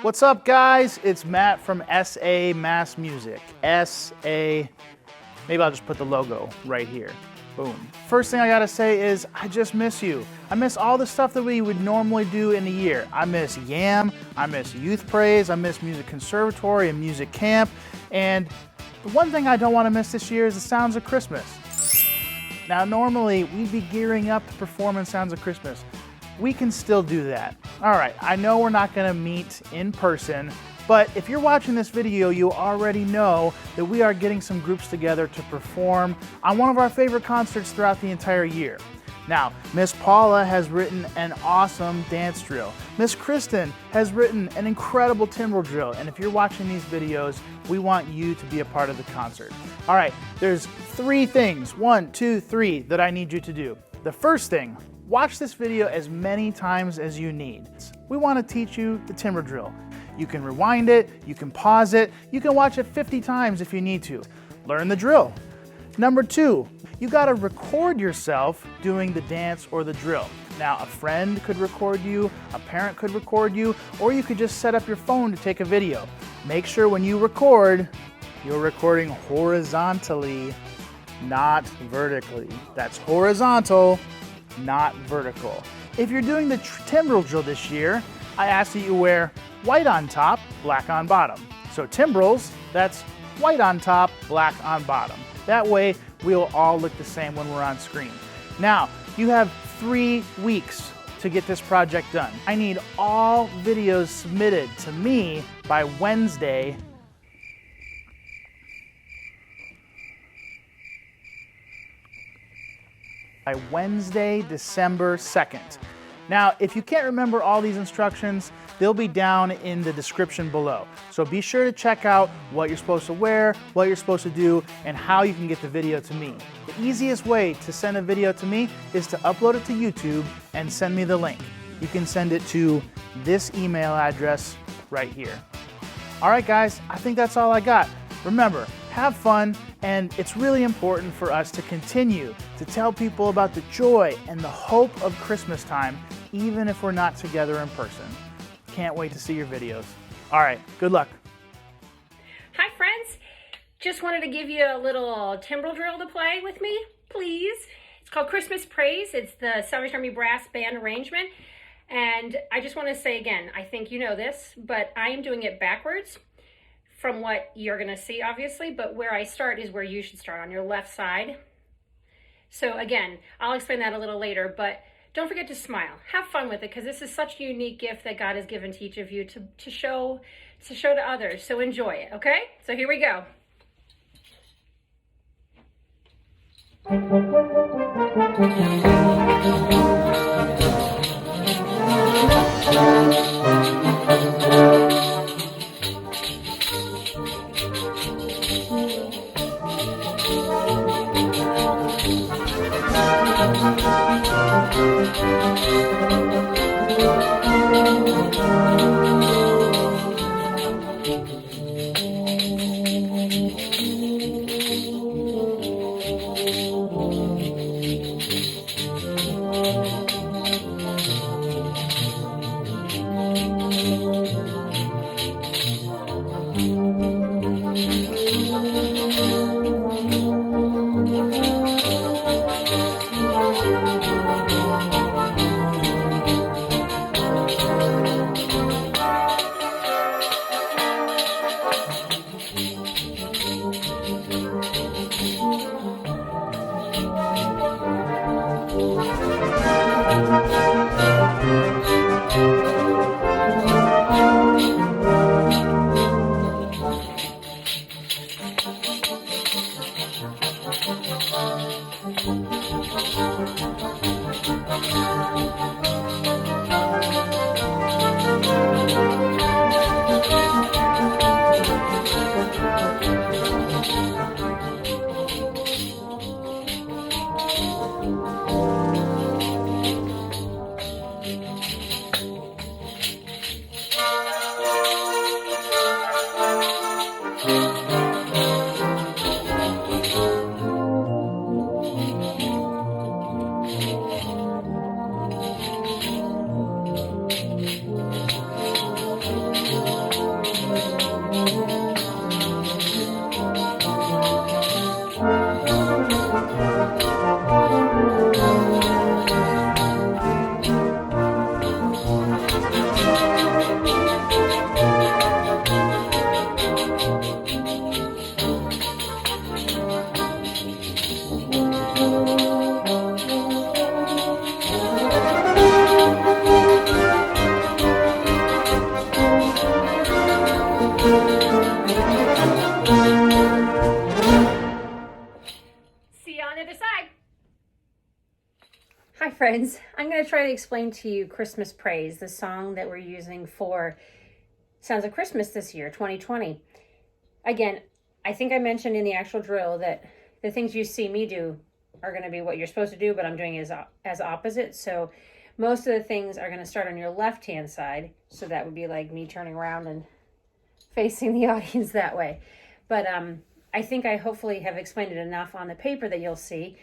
What's up, guys? It's Matt from SA Mass Music. SA, maybe I'll just put the logo right here. Boom. First thing I gotta say is I just miss you. I miss all the stuff that we would normally do in a year. I miss YAM, I miss Youth Praise, I miss Music Conservatory and Music Camp, and the one thing I don't want to miss this year is the Sounds of Christmas. Now normally we'd be gearing up to perform in Sounds of Christmas. We can still do that. All right, I know we're not gonna meet in person, but if you're watching this video, you already know that we are getting some groups together to perform on one of our favorite concerts throughout the entire year. Now, Miss Paula has written an awesome dance drill. Miss Kristen has written an incredible Timbrel drill, and if you're watching these videos, we want you to be a part of the concert. All right, there's 3 things, 1, 2, 3, that I need you to do. The first thing, watch this video as many times as you need. We want to teach you the Timbrel drill. You can rewind it, you can pause it, you can watch it 50 times if you need to. Learn the drill. Number 2, you gotta record yourself doing the dance or the drill. Now, a friend could record you, a parent could record you, or you could just set up your phone to take a video. Make sure when you record, you're recording horizontally, not vertically. That's horizontal, not vertical. If you're doing the Timbrel drill this year, I ask that you wear white on top, black on bottom. So timbrels, that's white on top, black on bottom. That way, we'll all look the same when we're on screen. Now, you have 3 weeks to get this project done. I need all videos submitted to me by Wednesday, December 2nd. Now, if you can't remember all these instructions, they'll be down in the description below. So be sure to check out what you're supposed to wear, what you're supposed to do, and how you can get the video to me. The easiest way to send a video to me is to upload it to YouTube and send me the link. You can send it to this email address right here. All right, guys, I think that's all I got. Remember, have fun, and it's really important for us to continue to tell people about the joy and the hope of Christmas time, even if we're not together in person. Can't wait to see your videos. All right, good luck. Hi friends, just wanted to give you a little Timbrel drill to play with me, please. It's called Christmas Praise. It's the Salvation Army Brass Band arrangement. And I just want to say again, I think you know this, but I am doing it backwards from what you're gonna see obviously, but where I start is where you should start, on your left side. So again, I'll explain that a little later, but don't forget to smile. Have fun with it, because this is such a unique gift that God has given to each of you to show to others. So enjoy it, okay? So here we go. friends. I'm going to try to explain to you Christmas Praise, the song that we're using for Sounds of Christmas this year, 2020. Again, I think I mentioned in the actual drill that the things you see me do are going to be what you're supposed to do, but I'm doing as opposite. So most of the things are going to start on your left-hand side. So that would be like me turning around and facing the audience that way. But I think I hopefully have explained it enough on the paper that you'll see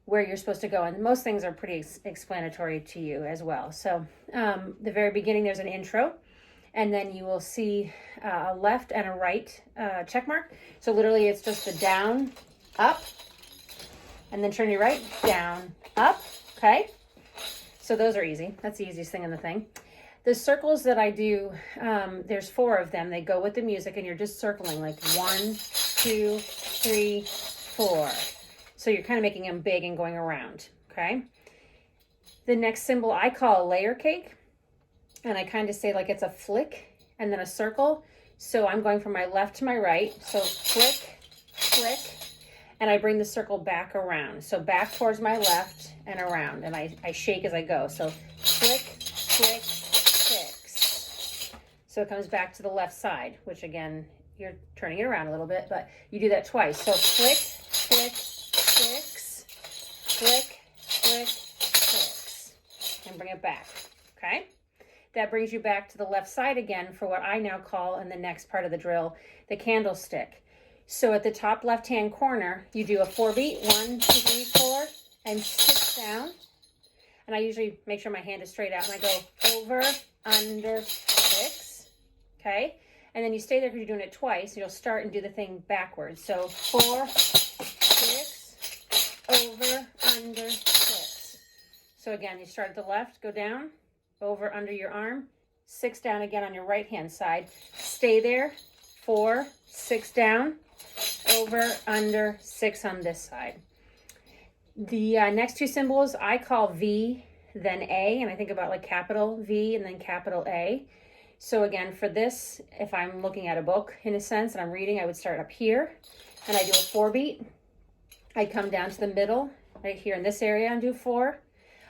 where you're supposed to go. And most things are pretty explanatory to you as well. So the very beginning, there's an intro. And then you will see a left and a right check mark. So literally it's just the down, up, and then turn your right, down, up, okay? So those are easy. That's the easiest thing in the thing. The circles that I do, there's 4 of them. They go with the music and you're just circling like 1, 2, 3, 4. So you're kind of making them big and going around, okay? The next symbol I call a layer cake. And I kind of say like it's a flick and then a circle. So I'm going from my left to my right. So flick, flick, and I bring the circle back around. So back towards my left and around. And I shake as I go. So flick, flick, flicks. So it comes back to the left side, which again, you're turning it around a little bit, but you do that twice. So flick, flick, flicks, flick, flick, flicks, and bring it back, okay? That brings you back to the left side again for what I now call in the next part of the drill, the candlestick. So at the top left-hand corner, you do a 4-beat, 1, 2, 3, 4, and 6 down. And I usually make sure my hand is straight out and I go over, under, 6, okay? And then you stay there because you're doing it twice. You'll start and do the thing backwards. So 4, 6, over, under, 6. So again, you start at the left, go down, over under your arm, 6 down again on your right hand side. Stay there, 4, 6 down, over, under, 6 on this side. The next 2 symbols I call V, then A, and I think about like capital V and then capital A. So again, for this, if I'm looking at a book in a sense and I'm reading, I would start up here and I do a 4-beat. I come down to the middle right here in this area and do 4.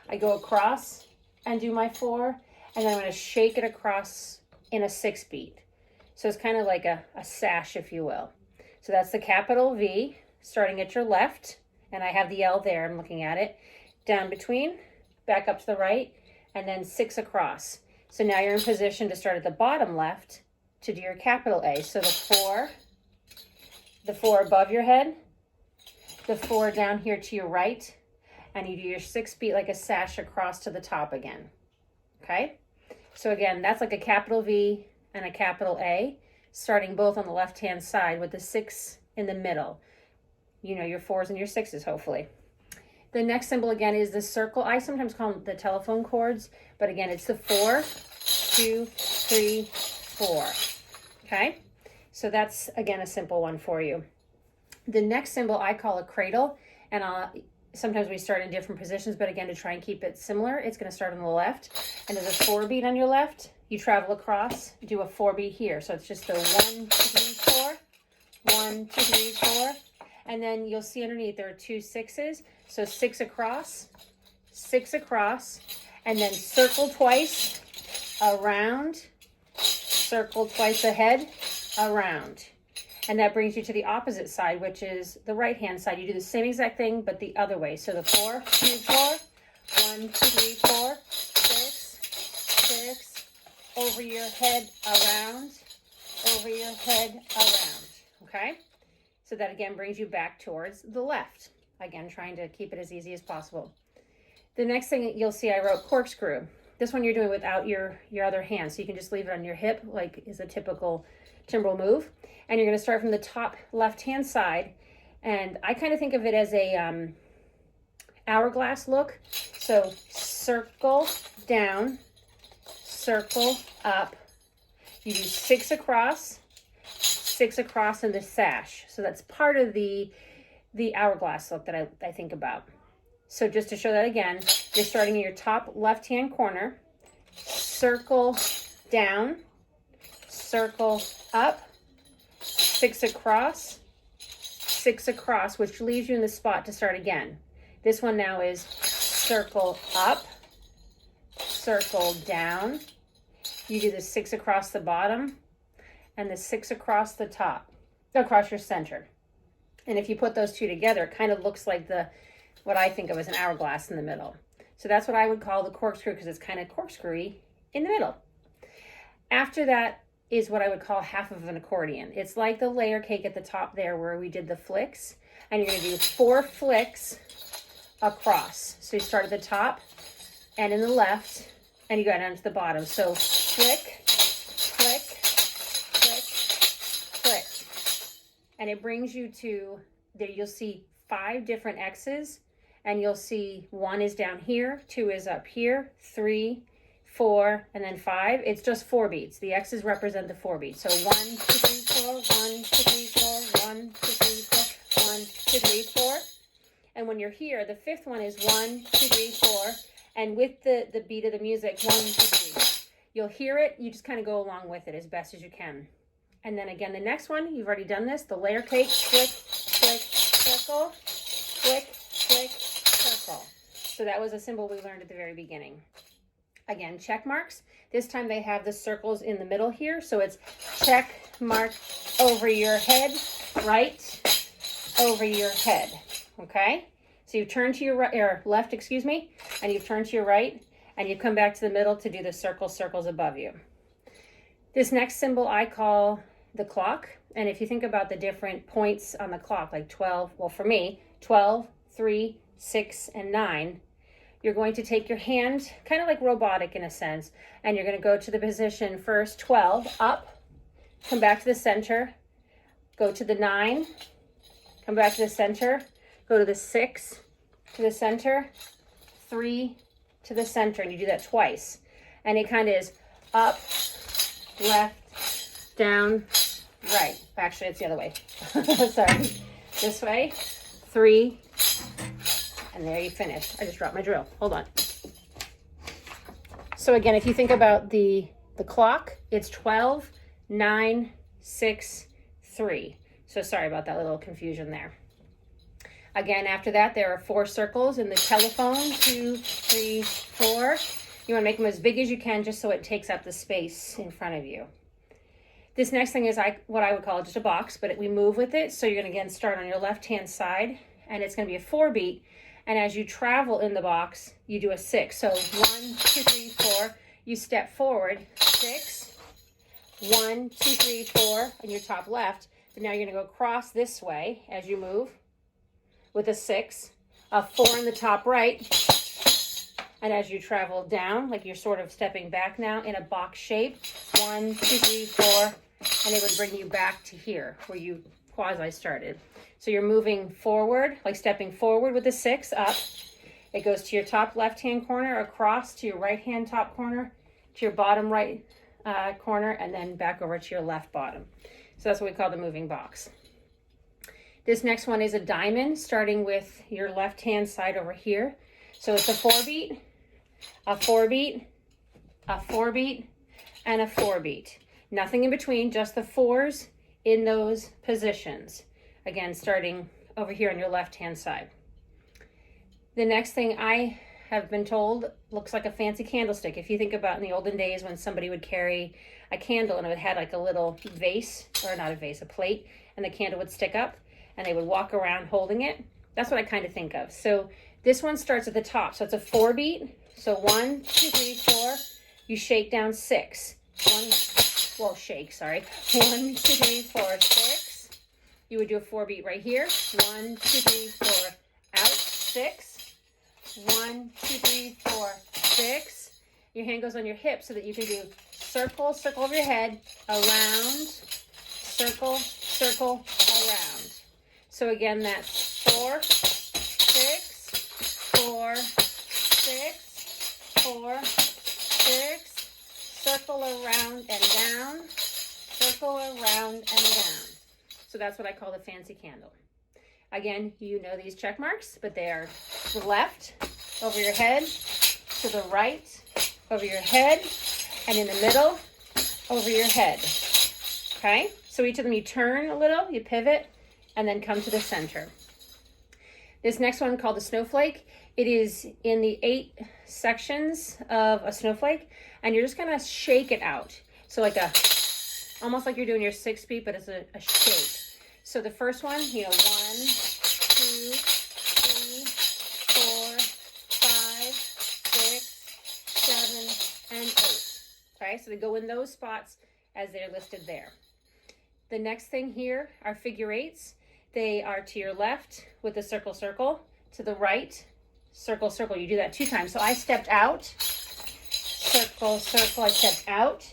I go across and do my 4, and then I'm going to shake it across in a 6-beat. So it's kind of like a sash, if you will. So that's the capital V, starting at your left, and I have the L there, I'm looking at it, down between, back up to the right, and then 6 across. So now you're in position to start at the bottom left to do your capital A. So the 4 above your head, the 4 down here to your right, and you do your 6-beat like a sash across to the top again, okay? So again, that's like a capital V and a capital A, starting both on the left-hand side with the 6 in the middle. You know your 4s and your 6s, hopefully. The next symbol, again, is the circle. I sometimes call them the telephone chords, but again, it's the 4, 2, 3, 4, okay? So that's, again, a simple one for you. The next symbol I call a cradle, and sometimes we start in different positions, but again, to try and keep it similar, it's going to start on the left. And there's a 4-beat on your left. You travel across, do a 4-beat here. So it's just the 1, 2, 3, 4, 1, 2, 3, 4. And then you'll see underneath there are 2 6s. So 6 across, and then circle twice, around, circle twice ahead, around. And that brings you to the opposite side, which is the right-hand side. You do the same exact thing, but the other way. So the 4, 2, 4, 1, 2, 3, 4, 6, 6, over your head, around, over your head, around, okay? So that again brings you back towards the left. Again, trying to keep it as easy as possible. The next thing you'll see, I wrote corkscrew. This one you're doing without your other hand, so you can just leave it on your hip, like is a typical Timbrel move. And you're going to start from the top left-hand side, and I kind of think of it as a hourglass look. So circle down, circle up. You do 6 across in the sash. So that's part of the hourglass look that I think about. So just to show that again, you're starting in your top left-hand corner, circle down, circle up, 6 across, which leaves you in the spot to start again. This one now is circle up, circle down. You do the 6 across the bottom and the 6 across the top, across your center. And if you put those two together, it kind of looks like what I think of as an hourglass in the middle. So that's what I would call the corkscrew, because it's kind of corkscrewy in the middle. After that is what I would call half of an accordion. It's like the layer cake at the top there where we did the flicks. And you're going to do 4 flicks across. So you start at the top and in the left, and you go down to the bottom. So flick, flick, flick, flick. And it brings you to, there you'll see 5 different X's, and you'll see 1 is down here, 2 is up here, 3, 4, and then 5. It's just 4 beats. The X's represent the 4 beats. So 1, 2, 3, 4, 1, 2, 3, 4, 1, 2, 3, 4, 1, 2, 3, 4. And when you're here, the 5th one is 1, 2, 3, 4. And with the beat of the music, 1, 2, 3. You'll hear it. You just kind of go along with it as best as you can. And then again, the next one, you've already done this, the layer cake, flick, flick, circle, flick, flick, circle. So that was a symbol we learned at the very beginning. Again, check marks. This time they have the circles in the middle here. So it's check mark over your head, right, over your head. Okay? So you turn to your right, or left, excuse me, and you turn to your right, and you come back to the middle to do the circles above you. This next symbol I call the clock. And if you think about the different points on the clock, like 12, well for me, 12, 3, 6, and 9, you're going to take your hand, kind of like robotic in a sense, and you're going to go to the position first, 12, up, come back to the center, go to the 9, come back to the center, go to the 6, to the center, 3, to the center, and you do that twice. And it kind of is up, left, down, right. Actually, it's the other way. Sorry. This way, 3, and there you finish. I just dropped my drill. Hold on. So again, if you think about the clock, it's 12, 9, 6, 3. So sorry about that little confusion there. Again, after that, there are 4 circles in the telephone, 2, 3, 4. You want to make them as big as you can just so it takes up the space in front of you. This next thing is what I would call just a box, but we move with it. So you're going to again start on your left-hand side, and it's going to be a 4 beat. And as you travel in the box, you do a 6. So 1, 2, 3, 4. You step forward, 6, 1, 2, 3, 4 on your top left. But now you're going to go across this way as you move with a 6, a 4 in the top right. And as you travel down, like you're sort of stepping back now in a box shape, 1, 2, 3, 4, and it would bring you back to here where you quasi started. So you're moving forward, like stepping forward with a 6 up. It goes to your top left-hand corner, across to your right-hand top corner, to your bottom right corner, and then back over to your left bottom. So that's what we call the moving box. This next one is a diamond, starting with your left-hand side over here. So it's a 4 beat, a 4 beat, a 4 beat, and a 4 beat. Nothing in between, just the 4s in those positions. Again, starting over here on your left-hand side. The next thing I have been told looks like a fancy candlestick. If you think about in the olden days when somebody would carry a candle and it had like a little vase, or not a vase, a plate, and the candle would stick up, and they would walk around holding it. That's what I kind of think of. So this one starts at the top. So it's a 4 beat. So 1, 2, 3, 4. You shake down 6. 1, 2, 3, 4, 6. You would do a 4 beat right here. 1, 2, 3, 4. Out. 6. 1, 2, 3, 4, 6. Your hand goes on your hip so that you can do circle, circle over your head, around, circle, circle, around. So again, that's 4, 6, 4, 6, 4, 6, circle around and down, circle around and down. So that's what I call the fancy candle. Again, you know these check marks, but they are to the left, over your head, to the right, over your head, and in the middle, over your head. Okay? So each of them you turn a little, you pivot, and then come to the center. This next one, called the snowflake, It is in the 8 sections of a snowflake, and you're just gonna shake it out. So like almost like you're doing your 6 beat, but it's a shake. So the first one, 1, 2, 3, 4, 5, 6, 7, and 8. Okay, so they go in those spots as they're listed there. The next thing here are figure 8s. They are to your left with the circle, circle, to the right, circle, circle. You do that 2 times. So I stepped out, circle, circle, I stepped out,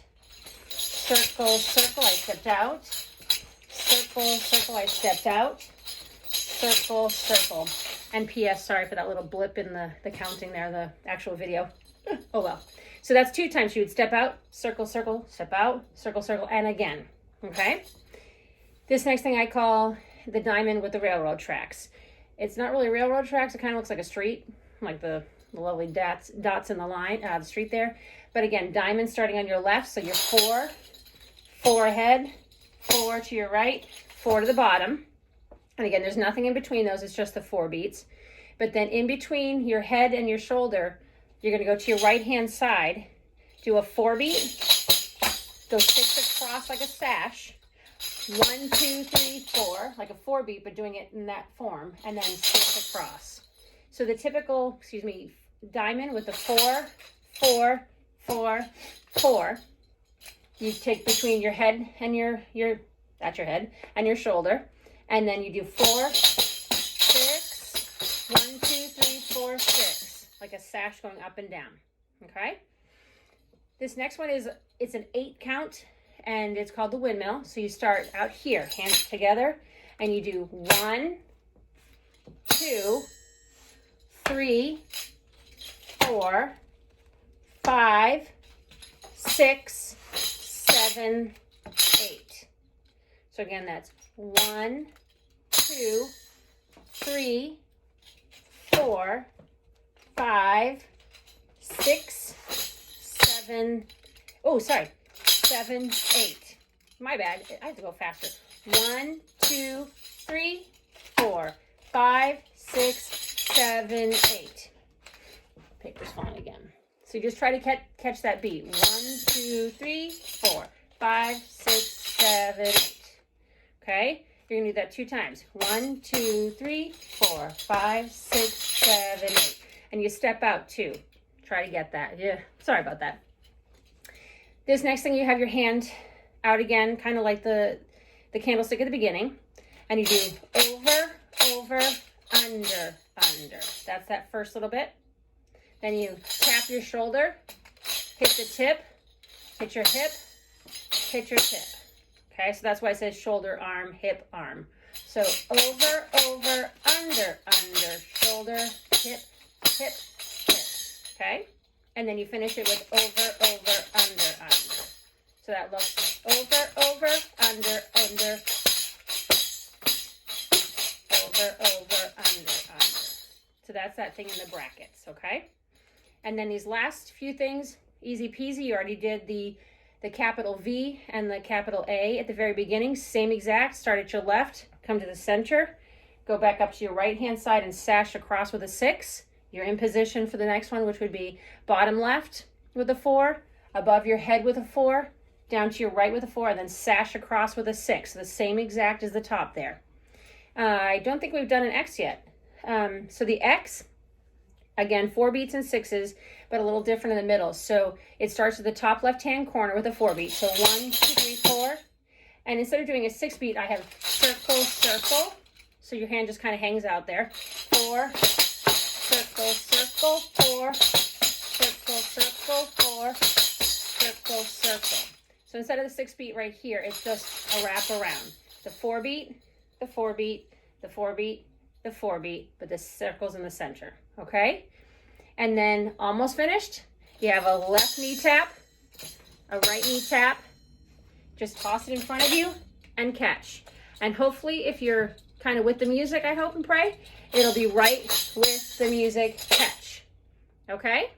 circle, circle, I stepped out, circle, circle, I stepped out, circle, circle. And P.S. Sorry for that little blip in the counting there, the actual video. Oh well. So that's 2 times. You would step out, circle, circle, step out, circle, circle, and again. Okay? This next thing I call the diamond with the railroad tracks. It's not really railroad tracks. It kind of looks like a street, like the lovely dots in the line, the street there. But again, diamond starting on your left. So you're 4, 4 ahead, 4 to your right, 4 to the bottom. And again, there's nothing in between those. It's just the 4 beats. But then in between your head and your shoulder, you're going to go to your right-hand side, do a 4 beat, go 6 across like a sash, 1, 2, 3, 4, like a 4 beat, but doing it in that form, and then 6 across. So the typical, diamond with the 4, 4, 4, 4, you take between your head and that's your head, and your shoulder, and then you do 4, 6, 1, 2, 3, 4, 6, like a sash going up and down, okay? This next one it's an 8 count, and it's called the windmill. So you start out here, hands together, and you do 1, 2, 3, 4, 5, 6, 7, 8. So again, that's 1, 2, 3, 4, 5, 6, 7, 7, 8. My bad. I have to go faster. 1, 2, 3, 4, 5, 6, 7, 8. Paper's falling again. So you just try to catch that beat. 1, 2, 3, 4, 5, 6, 7, 8. Okay? You're going to do that 2 times. 1, 2, 3, 4, 5, 6, 7, 8. And you step out too. Try to get that. Yeah, sorry about that. This next thing, you have your hand out again, kind of like the candlestick at the beginning. And you do over, over, under, under. That's that first little bit. Then you tap your shoulder, hit the tip, hit your hip, hit your tip. Okay, so that's why it says shoulder, arm, hip, arm. So over, over, under, under, shoulder, hip, hip, hip. Okay? And then you finish it with over, over, under, under. So that looks over, over, under, under, over, over, under, under. So that's that thing in the brackets, okay? And then these last few things, easy peasy. You already did the capital V and the capital A at the very beginning. Same exact. Start at your left, come to the center, go back up to your right-hand side and sash across with a 6. You're in position for the next one, which would be bottom left with a 4, above your head with a 4, down to your right with a 4, and then sash across with a 6. So the same exact as the top there. I don't think we've done an X yet. So the X, again, 4 beats and 6s, but a little different in the middle. So it starts at the top left-hand corner with a 4 beat. So 1, 2, 3, 4. And instead of doing a 6 beat, I have circle, circle. So your hand just kind of hangs out there. 4, circle, circle, 4, circle, circle, 4, circle, circle. So instead of the 6 beat right here, it's just a wrap around. The 4 beat, the 4 beat, the 4 beat, the 4 beat, but the circle's in the center, okay? And then almost finished. You have a left knee tap, a right knee tap. Just toss it in front of you and catch. And hopefully, if you're kind of with the music, I hope and pray, it'll be right with the music, catch. Okay?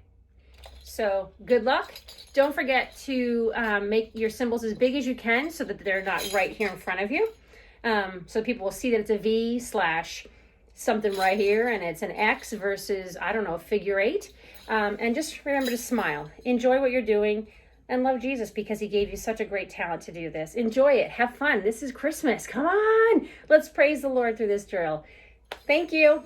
So good luck. Don't forget to make your symbols as big as you can so that they're not right here in front of you. So people will see that it's a V / something right here, and it's an X versus, I don't know, figure 8. And just remember to smile. Enjoy what you're doing and love Jesus because he gave you such a great talent to do this. Enjoy it. Have fun. This is Christmas. Come on. Let's praise the Lord through this drill. Thank you.